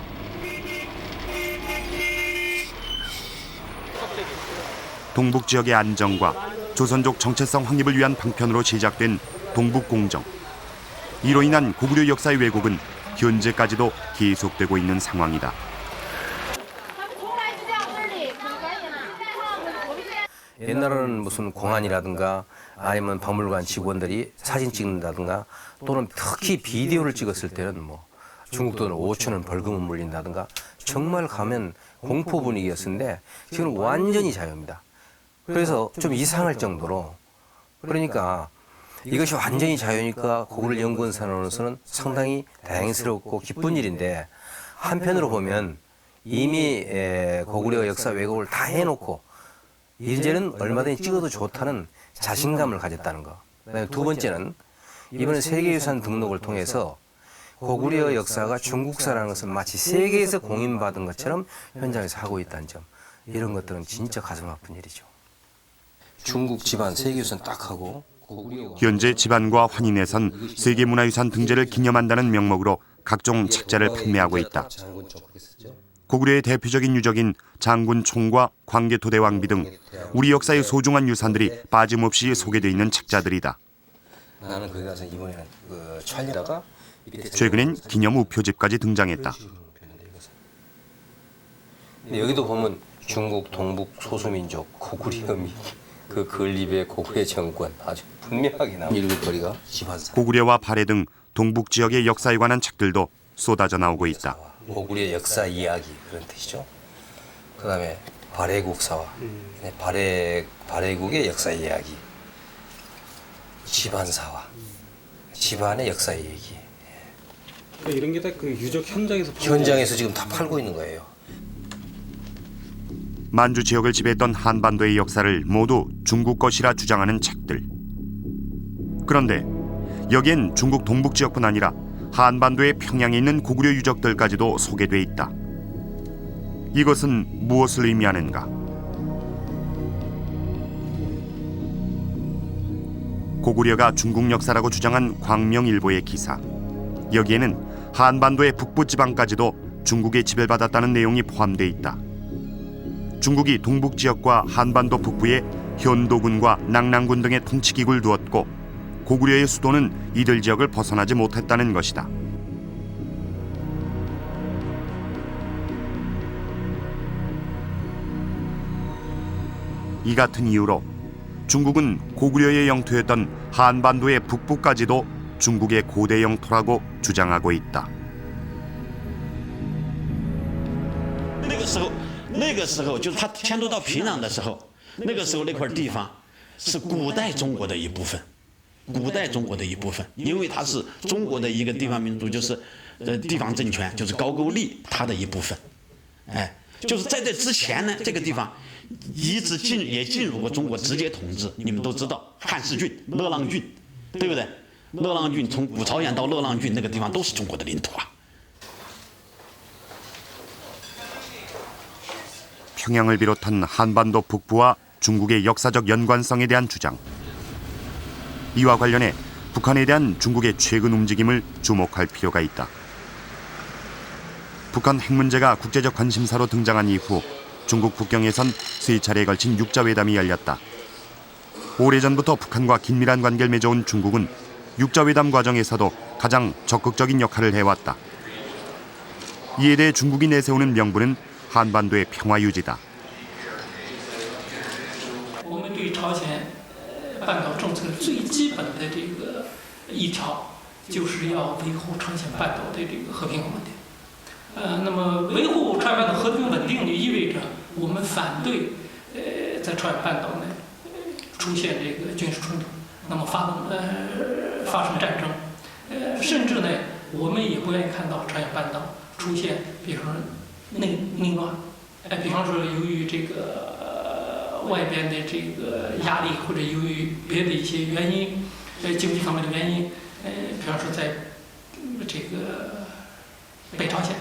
동북 지역의 안정과 조선족 정체성 확립을 위한 방편으로 시작된 동북공정. 이로 인한 고구려 역사의 왜곡은 현재까지도 계속되고 있는 상황이다. 옛날에는 무슨 공안이라든가 아니면 박물관 직원들이 사진 찍는다든가 또는 특히 비디오를 찍었을 때는 뭐 중국 돈을 5천 원 벌금을 물린다든가 정말 가면 공포 분위기였는데 지금 완전히 자유입니다. 그래서 좀 이상할 정도로 그러니까 이것이 완전히 자유니까 고구려 연구원산으로서는 상당히 다행스럽고 기쁜 일인데 한편으로 보면 이미 고구려 역사 왜곡을 다 해놓고 이제는 얼마든지 찍어도 좋다는 자신감을 가졌다는 거. 그다음에 두 번째는 이번에 세계유산 등록을 통해서 고구려 역사가 중국사라는 것을 마치 세계에서 공인받은 것처럼 현장에서 하고 있다는 점. 이런 것들은 진짜 가슴 아픈 일이죠. 중국 집안 세계유산 딱 하고 현재 집안과 환인에선 세계문화유산 등재를 기념한다는 명목으로 각종 책자를 판매하고 있다. 고구려의 대표적인 유적인 장군총과 광개토대왕비 등 우리 역사의 소중한 유산들이 빠짐없이 소개되어 있는 책자들이다. 나는 거기 가서 이번에는 촬영하다가 최근엔 기념 우표집까지 등장했다. 여기도 보면 중국 동북 소수민족 고구려미 그 건립의 고구려 정권 아주 분명하게 나오는 일거리가 집안사. 고구려와 발해 등 동북 지역의 역사에 관한 책들도 쏟아져 나오고 있다. 고구려 역사 이야기 그런 뜻이죠. 그다음에 발해국사와 발해국의 역사 이야기, 집안사와 집안의 역사 얘기. 그러니까 이런 게 다 그 유적 현장에서 지금 다 팔고 있는 거예요. 만주 지역을 지배했던 한반도의 역사를 모두 중국 것이라 주장하는 책들. 그런데 여기엔 중국 동북 지역뿐 아니라 한반도의 평양에 있는 고구려 유적들까지도 소개돼 있다. 이것은 무엇을 의미하는가? 고구려가 중국 역사라고 주장한 광명일보의 기사. 여기에는 한반도의 북부 지방까지도 중국에 지배받았다는 내용이 포함돼 있다. 중국이 동북 지역과 한반도 북부에 현도군과 낙랑군 등의 통치기구를 두었고 고구려의 수도는 이들 지역을 벗어나지 못했다는 것이다. 이 같은 이유로 중국은 고구려의 영토였던 한반도의 북부까지도 중국의 고대 영토라고 주장하고 있다. 那个时候就是他迁都到平壤的时候，那个时候那块地方是古代中国的一部分，古代中国的一部分，因为它是中国的一个地方民族，就是地方政权，就是高句丽它的一部分，哎，就是在这之前呢，这个地方一直也进入过中国直接统治，你们都知道汉室郡、乐浪郡，对不对？乐浪郡从古朝鲜到乐浪郡那个地方都是中国的领土啊。 평양을 비롯한 한반도 북부와 중국의 역사적 연관성에 대한 주장. 이와 관련해 북한에 대한 중국의 최근 움직임을 주목할 필요가 있다. 북한 핵 문제가 국제적 관심사로 등장한 이후 중국 국경에선 세 차례에 걸친 육자회담이 열렸다. 오래전부터 북한과 긴밀한 관계를 맺어온 중국은 육자회담 과정에서도 가장 적극적인 역할을 해왔다. 이에 대해 중국이 내세우는 명분은 한반도의 평화 유지다. 我们对朝鲜半岛政策最基本的这个一条，就是要维护朝鲜半岛的这个和平稳定。那么维护朝鲜半岛和平稳定就意味着我们反对在朝鲜半岛呢出现这个军事冲突，那么发生战争，甚至呢我们也不愿意看到朝鲜半岛出现，比如说 内乱，比方说由于这个外边的这个压力，或者由于别的一些原因，经济方面的原因，比方说在这个北朝鲜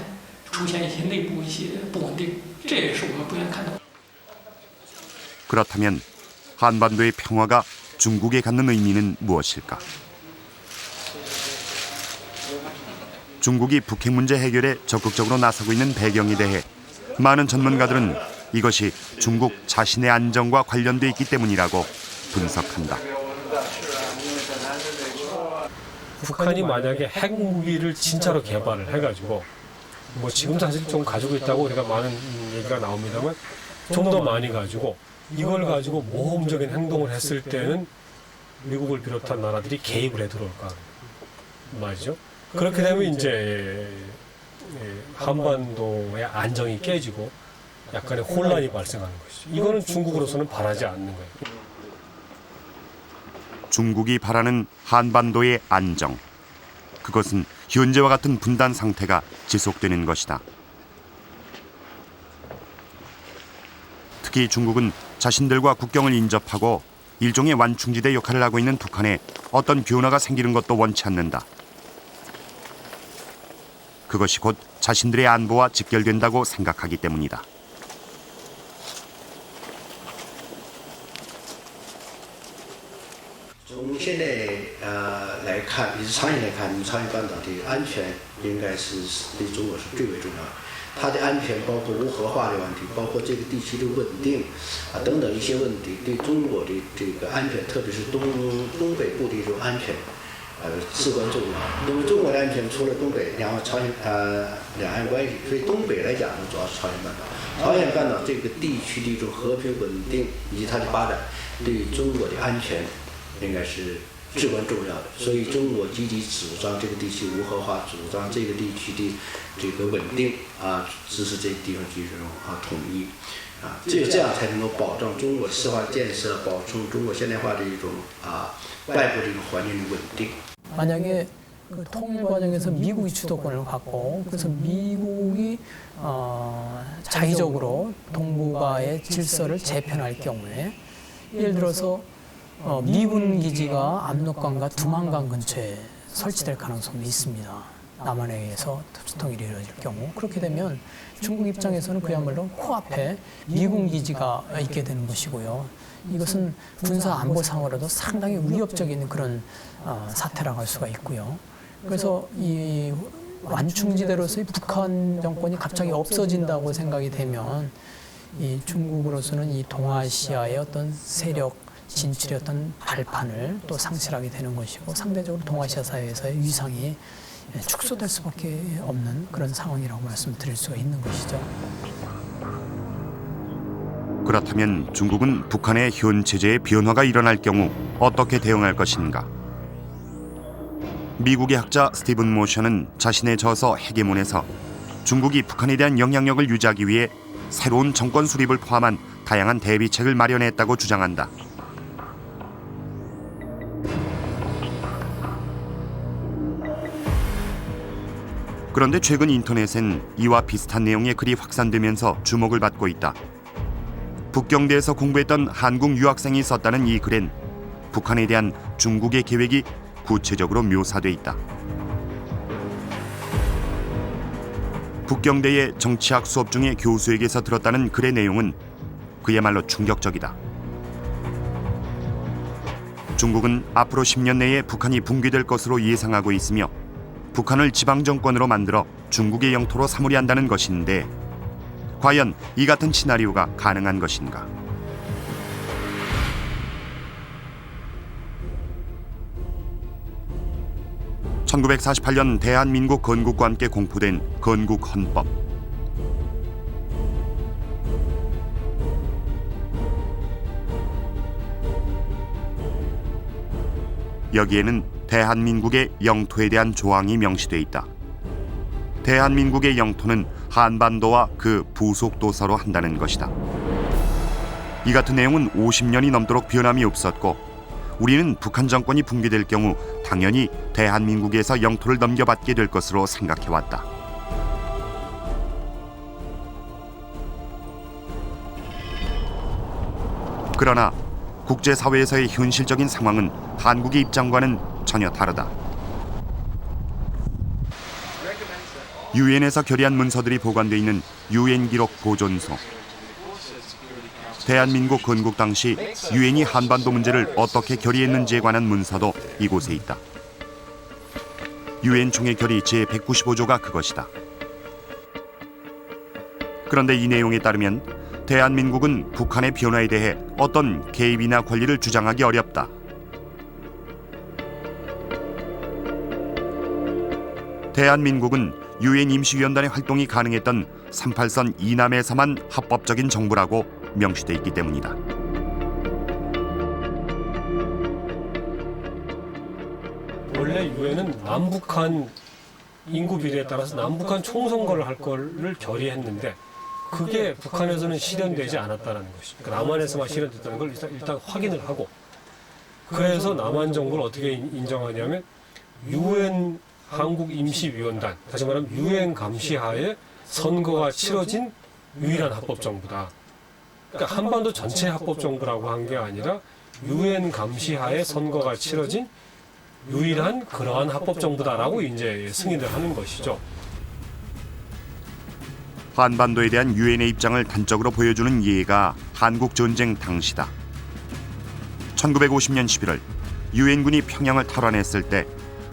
出现一些内部一些不稳定，这也是我们不愿看到。 그렇다면 한반도의 평화가 중국에 갖는 의미는 무엇일까? 중국이 북핵 문제 해결에 적극적으로 나서고 있는 배경에 대해 많은 전문가들은 이것이 중국 자신의 안정과 관련돼 있기 때문이라고 분석한다. 북한이 만약에 핵무기를 진짜로 개발을 해가지고 뭐 지금 사실 좀 가지고 있다고 우리가 많은 얘기가 나옵니다만 좀 더 많이 가지고 이걸 가지고 모험적인 행동을 했을 때는 미국을 비롯한 나라들이 개입을 해 들어올까 말이죠. 그렇게 되면 이제 한반도의 안정이 깨지고 약간의 혼란이 발생하는 것이죠. 이거는 중국으로서는 바라지 않는 거예요. 중국이 바라는 한반도의 안정. 그것은 현재와 같은 분단 상태가 지속되는 것이다. 특히 중국은 자신들과 국경을 인접하고 일종의 완충지대 역할을 하고 있는 북한에 어떤 변화가 생기는 것도 원치 않는다. 그것이 곧 자신들의 안보와 직결된다고 생각하기 때문이다. 从现在来看，也是长远来看，朝鲜半岛的安全应该是对中国是最为重要的。它的安全包括无核化的问题，包括这个地区的稳定等等一些问题，对中国的这个安全，特别是东北部的这种安全，至关重要。因为中国的安全除了东北，然后朝鲜两岸关系，所以东北来讲呢，主要是朝鲜半岛。朝鲜半岛这个地区的一种和平稳定以及它的发展，对于中国的安全应该是至关重要的。所以中国积极主张这个地区无核化，主张这个地区的这个稳定支持这个地方这种统一只有这样才能够保证中国市化建设，保证中国现代化的一种外部的一种环境的稳定。 만약에 그 통일 과정에서 미국이 주도권을 갖고 그래서 미국이 자의적으로 동북아의 질서를 재편할 경우에 예를 들어서 미군 기지가 압록강과 두만강 근처에 설치될 가능성이 있습니다. 남한에 의해서 통일이 이루어질 경우 그렇게 되면 중국 입장에서는 그야말로 코앞에 미군 기지가 있게 되는 것이고요. 이것은 군사 안보상으로도 상당히 위협적인 그런 사태라고 할 수가 있고요. 그래서 이 완충지대로서의 북한 정권이 갑자기 없어진다고 생각이 되면 이 중국으로서는 이 동아시아의 어떤 세력 진출의 어떤 발판을 또 상실하게 되는 것이고 상대적으로 동아시아 사회에서의 위상이 축소될 수밖에 없는 그런 상황이라고 말씀드릴 수가 있는 것이죠. 그렇다면 중국은 북한의 현 체제에 변화가 일어날 경우 어떻게 대응할 것인가? 미국의 학자 스티븐 모셔는 자신의 저서 헤게몬에서 중국이 북한에 대한 영향력을 유지하기 위해 새로운 정권 수립을 포함한 다양한 대비책을 마련했다고 주장한다. 그런데 최근 인터넷엔 이와 비슷한 내용의 글이 확산되면서 주목을 받고 있다. 북경대에서 공부했던 한국 유학생이 썼다는 이 글엔 북한에 대한 중국의 계획이 구체적으로 묘사돼 있다. 북경대의 정치학 수업 중에 교수에게서 들었다는 글의 내용은 그야말로 충격적이다. 중국은 앞으로 10년 내에 북한이 붕괴될 것으로 예상하고 있으며 북한을 지방정권으로 만들어 중국의 영토로 삼으려 한다는 것인데 과연 이 같은 시나리오가 가능한 것인가? (1948년) 대한민국 건국과 함께 공포된 건국헌법. 여기에는 대한민국의 영토에 대한 조항이 명시돼 있다. 대한민국의 영토는 한반도와 그 부속 도서로 한다는 것이다. 이 같은 내용은 50년이 넘도록 변함이 없었고 우리는 북한 정권이 붕괴될 경우 당연히 대한민국에서 영토를 넘겨받게 될 것으로 생각해왔다. 그러나 국제사회에서의 현실적인 상황은 한국의 입장과는 전혀 다르다. 유엔에서 결의한 문서들이 보관돼 있는 유엔 기록 보존소. 대한민국 건국 당시 유엔이 한반도 문제를 어떻게 결의했는지에 관한 문서도 이곳에 있다. 유엔 총회 결의 제195조가 그것이다. 그런데 이 내용에 따르면 대한민국은 북한의 변화에 대해 어떤 개입이나 권리를 주장하기 어렵다. 대한민국은 유엔 임시위원단의 활동이 가능했던 38선 이남에서만 합법적인 정부라고 명시돼 있기 때문이다. 원래 유엔은 남북한 인구 비례에 따라서 남북한 총선거를 할 거를 결의했는데 그게 북한에서는 실현되지 않았다는 것이죠. 그러니까 남한에서만 실현됐다는 걸 일단 확인을 하고, 그래서 남한 정부를 어떻게 인정하냐면 유엔 한국임시위원단, 다시 말하면 유엔 감시하에 선거가 치러진 유일한 합법 정부다. 그러니까 한반도 전체 합법 정부라고 한 게 아니라 유엔 감시하에 선거가 치러진 유일한 그러한 합법 정부다라고 이제 승인을 하는 것이죠. 한반도에 대한 유엔의 입장을 단적으로 보여주는 예가 한국 전쟁 당시다. 1950년 11월 유엔군이 평양을 탈환했을 때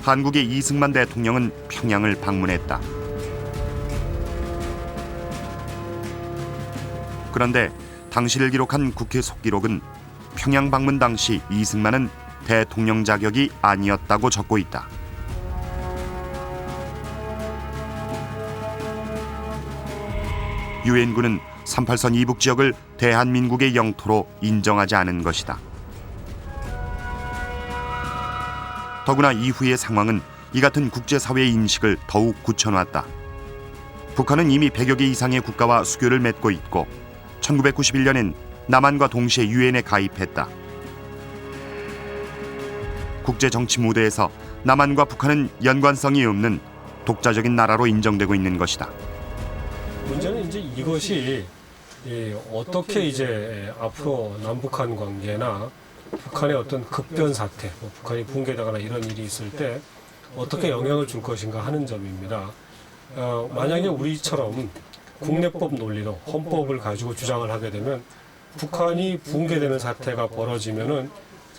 한국의 이승만 대통령은 평양을 방문했다. 그런데 당시를 기록한 국회 속기록은 평양 방문 당시 이승만은 대통령 자격이 아니었다고 적고 있다. 유엔군은 38선 이북 지역을 대한민국의 영토로 인정하지 않은 것이다. 더구나 이후의 상황은 이 같은 국제사회의 인식을 더욱 굳혀놨다. 북한은 이미 100여 개 이상의 국가와 수교를 맺고 있고 1991년엔 남한과 동시에 유엔에 가입했다. 국제정치 무대에서 남한과 북한은 연관성이 없는 독자적인 나라로 인정되고 있는 것이다. 문제는 이제 이것이 어떻게 이제 앞으로 남북한 관계나 북한의 어떤 급변 사태, 북한이 붕괴되거나 이런 일이 있을 때 어떻게 영향을 줄 것인가 하는 점입니다. 만약에 우리처럼 국내법 논리로 헌법을 가지고 주장을 하게 되면 북한이 붕괴되는 사태가 벌어지면은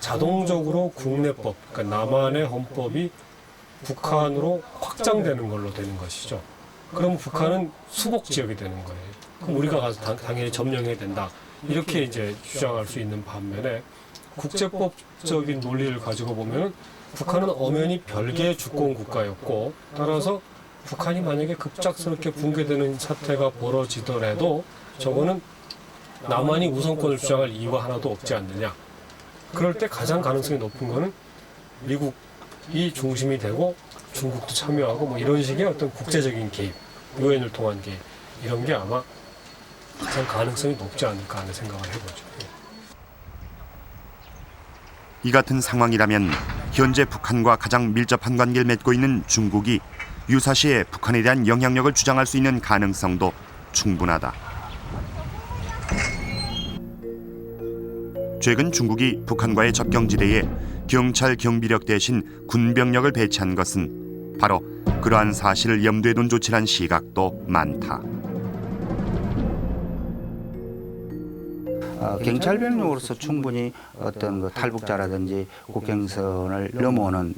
자동적으로 국내법, 그러니까 남한의 헌법이 북한으로 확장되는 걸로 되는 것이죠. 그럼 북한은 수복 지역이 되는 거예요. 그럼 우리가 가서 당연히 점령해야 된다. 이렇게 이제 주장할 수 있는 반면에 국제법적인 논리를 가지고 보면 북한은 엄연히 별개의 주권 국가였고, 따라서 북한이 만약에 급작스럽게 붕괴되는 사태가 벌어지더라도 저거는 남한이 우선권을 주장할 이유가 하나도 없지 않느냐. 그럴 때 가장 가능성이 높은 거는 미국이 중심이 되고 중국도 참여하고 뭐 이런 식의 어떤 국제적인 개입, 유엔을 통한 개입, 이런 게 아마 가장 가능성이 높지 않을까 하는 생각을 해보죠. 이 같은 상황이라면 현재 북한과 가장 밀접한 관계를 맺고 있는 중국이 유사시에 북한에 대한 영향력을 주장할 수 있는 가능성도 충분하다. 최근 중국이 북한과의 접경지대에 경찰 경비력 대신 군병력을 배치한 것은 바로 그러한 사실을 염두에 둔 조치란 시각도 많다. 경찰 병력으로서 충분히 어떤 그 탈북자라든지 국경선을 넘어오는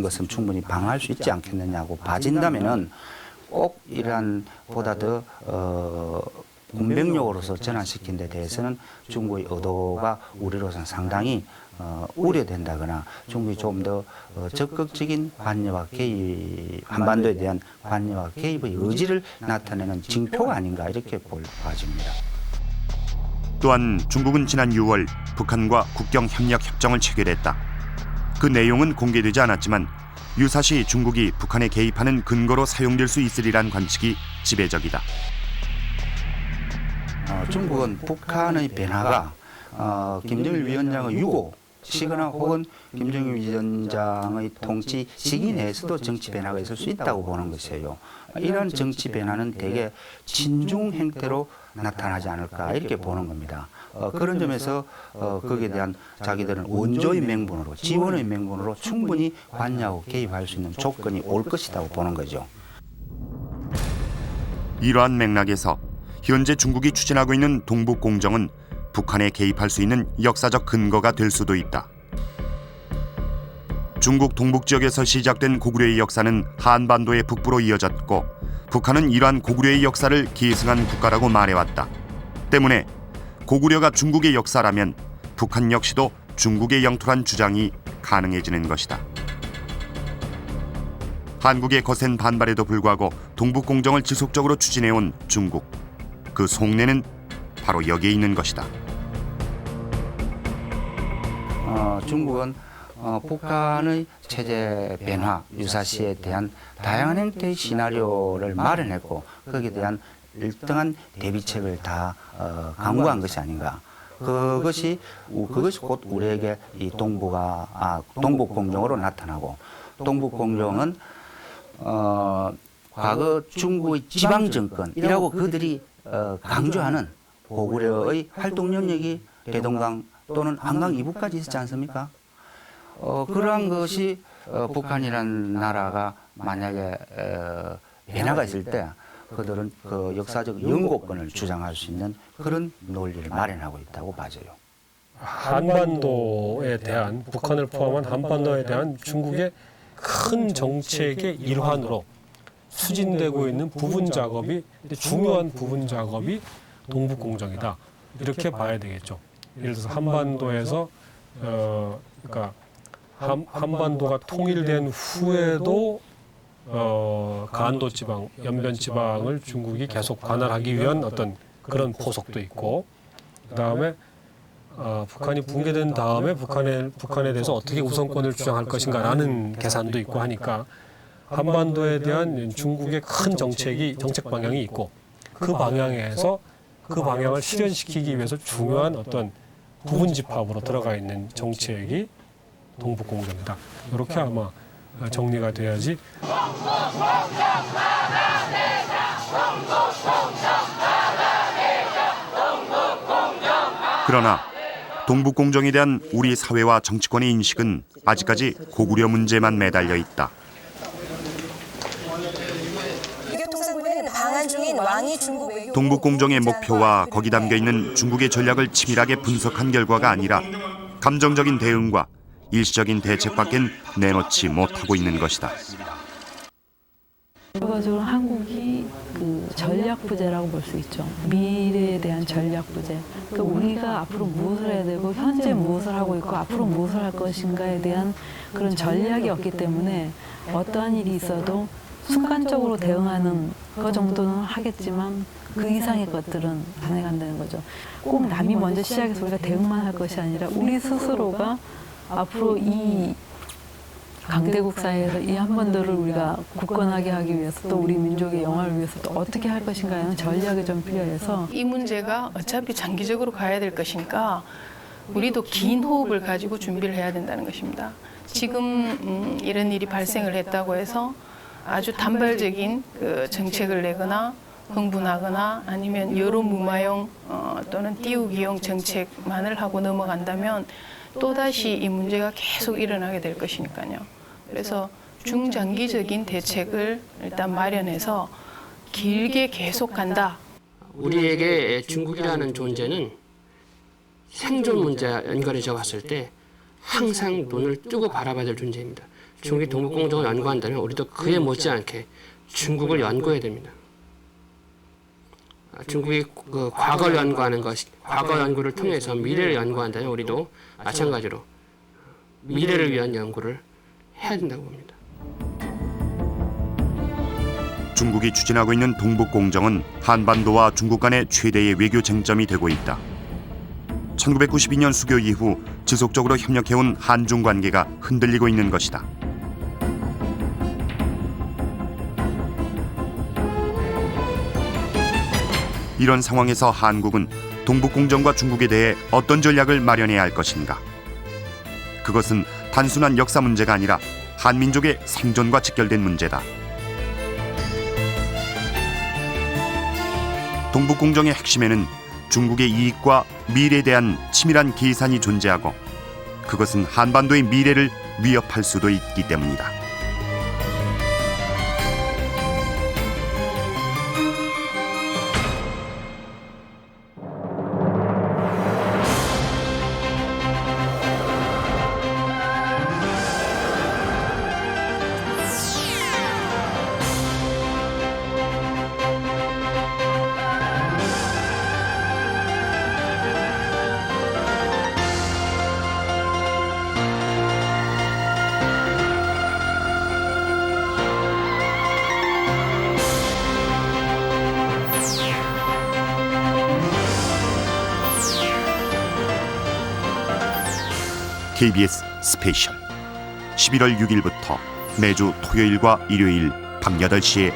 것은 충분히 방어할 수 있지 않겠느냐고 봐진다면은 꼭 이러한 보다 더 군병력으로서 전환시킨 데 대해서는 중국의 의도가 우리로서는 상당히 우려된다거나 중국이 좀 더 적극적인 관여와 개입, 한반도에 대한 관여와 개입의 의지를 나타내는 징표가 아닌가 이렇게 봐집니다. 또한 중국은 지난 6월 북한과 국경협력협정을 체결했다. 그 내용은 공개되지 않았지만 유사시 중국이 북한에 개입하는 근거로 사용될 수 있으리란 관측이 지배적이다. 중국은 북한의 변화가 김정일 위원장의 유고시거나 혹은 김정일 위원장의 통치 시기 내에서도 정치 변화가 있을 수 있다고 보는 것이에요. 이런 정치 변화는 대개 친중 행태로 나타나지 않을까 이렇게 보는 겁니다. 그런 점에서 거기에 대한 자기들은 원조의 명분으로, 지원의 명분으로 충분히 관여하고 개입할 수 있는 조건이 올 것이라고 보는 거죠. 이러한 맥락에서 현재 중국이 추진하고 있는 동북공정은 북한에 개입할 수 있는 역사적 근거가 될 수도 있다. 중국 동북 지역에서 시작된 고구려의 역사는 한반도의 북부로 이어졌고 북한은 이러한 고구려의 역사를 계승한 국가라고 말해왔다. 때문에 고구려가 중국의 역사라면 북한 역시도 중국의 영토란 주장이 가능해지는 것이다. 한국의 거센 반발에도 불구하고 동북공정을 지속적으로 추진해온 중국. 그 속내는 바로 여기에 있는 것이다. 중국은 북한의 체제 변화, 유사시에 대한 다양한 형태의 시나리오를 마련했고 거기에 대한 일정한 대비책을 다 강구한 것이 아닌가. 그것이 곧 우리에게 이 동북공정으로 나타나고, 동북공정은 과거 중국의 지방정권이라고 그들이 강조하는 고구려의 활동 영역이 대동강 또는 한강 이북까지 있지 않습니까? 그러한 것이 북한이라는 나라가 만약에 변화가 있을 때 그들은 그 역사적 영고권을 주장할 수 있는 그런 논리를 마련하고 있다고 봐져요. 한반도에 대한, 북한을 포함한 한반도에 대한 중국의 큰 정책의 일환으로 추진되고 있는 부분 작업이, 중요한 부분 작업이 동북공정이다. 이렇게 봐야 되겠죠. 예를 들어서 한반도에서 그러니까 한반도가 통일된 후에도 간도 지방, 연변 지방을 중국이 계속 관할하기 위한 어떤 그런 포석도 있고, 그다음에 북한이 붕괴된 다음에 북한에 대해서 어떻게 우선권을 주장할 것인가라는 계산도 있고 하니까 한반도에 대한 중국의 큰 정책 방향이 있고, 그 방향에서 그 방향을 실현시키기 위해서 중요한 어떤 부분 집합으로 들어가 있는 정책이 동북공정이다. 이렇게 아마 정리가 돼야지. 그러나 동북공정에 대한 우리 사회와 정치권의 인식은 아직까지 고구려 문제만 매달려 있다. 동북공정의 목표와 거기 담겨있는 중국의 전략을 치밀하게 분석한 결과가 아니라 감정적인 대응과 일시적인 대책밖엔 내놓지 못하고 있는 것이다. 결과적으로 한국이 그 전략 부재라고 볼 수 있죠. 미래에 대한 전략 부재. 그러니까 우리가 앞으로 무엇을 해야 되고 현재 무엇을 하고 있고 앞으로 무엇을 할 것인가에 대한 그런 전략이 없기 때문에 어떠한 일이 있어도 순간적으로 대응하는 것 정도는 하겠지만 그 이상의 것들은 안 해간다는 거죠. 꼭 남이 먼저 시작해서 우리가 대응만 할 것이 아니라 우리 스스로가 앞으로 이 강대국 사회에서 이 한반도를 우리가 굳건하게 하기 위해서 또 우리 민족의 영화를 위해서 또 어떻게 할 것인가에는 전략이 좀 필요해서, 이 문제가 어차피 장기적으로 가야 될 것이니까 우리도 긴 호흡을 가지고 준비를 해야 된다는 것입니다. 지금 이런 일이 발생을 했다고 해서 아주 단발적인 그 정책을 내거나 흥분하거나 아니면 여론무마용 또는 띄우기용 정책만을 하고 넘어간다면 또다시 이 문제가 계속 일어나게 될 것이니까요. 그래서 중장기적인 대책을 일단 마련해서 길게 계속 간다. 우리에게 중국이라는 존재는 생존 문제와 연관해서 봤을 때 항상 눈을 뜨고 바라봐야 될 존재입니다. 중국이 동북공정을 연구한다면 우리도 그에 못지않게 중국을 연구해야 됩니다. 중국이 그 과거를 연구하는 것이, 과거 연구를 통해서 미래를 연구한다면 우리도 마찬가지로 미래를 위한 연구를 해야 된다고 봅니다. 중국이 추진하고 있는 동북공정은 한반도와 중국 간의 최대의 외교 쟁점이 되고 있다. 1992년 수교 이후 지속적으로 협력해온 한중 관계가 흔들리고 있는 것이다. 이런 상황에서 한국은 동북공정과 중국에 대해 어떤 전략을 마련해야 할 것인가? 그것은 단순한 역사 문제가 아니라 한민족의 생존과 직결된 문제다. 동북공정의 핵심에는 중국의 이익과 미래에 대한 치밀한 계산이 존재하고 그것은 한반도의 미래를 위협할 수도 있기 때문이다. KBS 스페셜 11월 6일부터 매주 토요일과 일요일 밤 8시에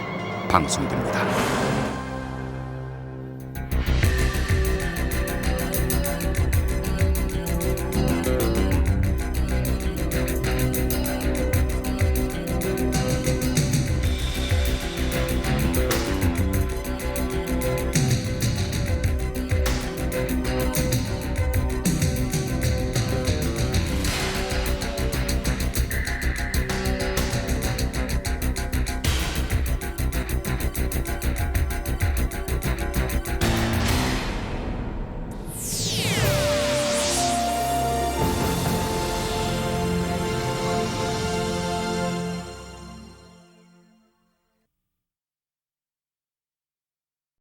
방송됩니다.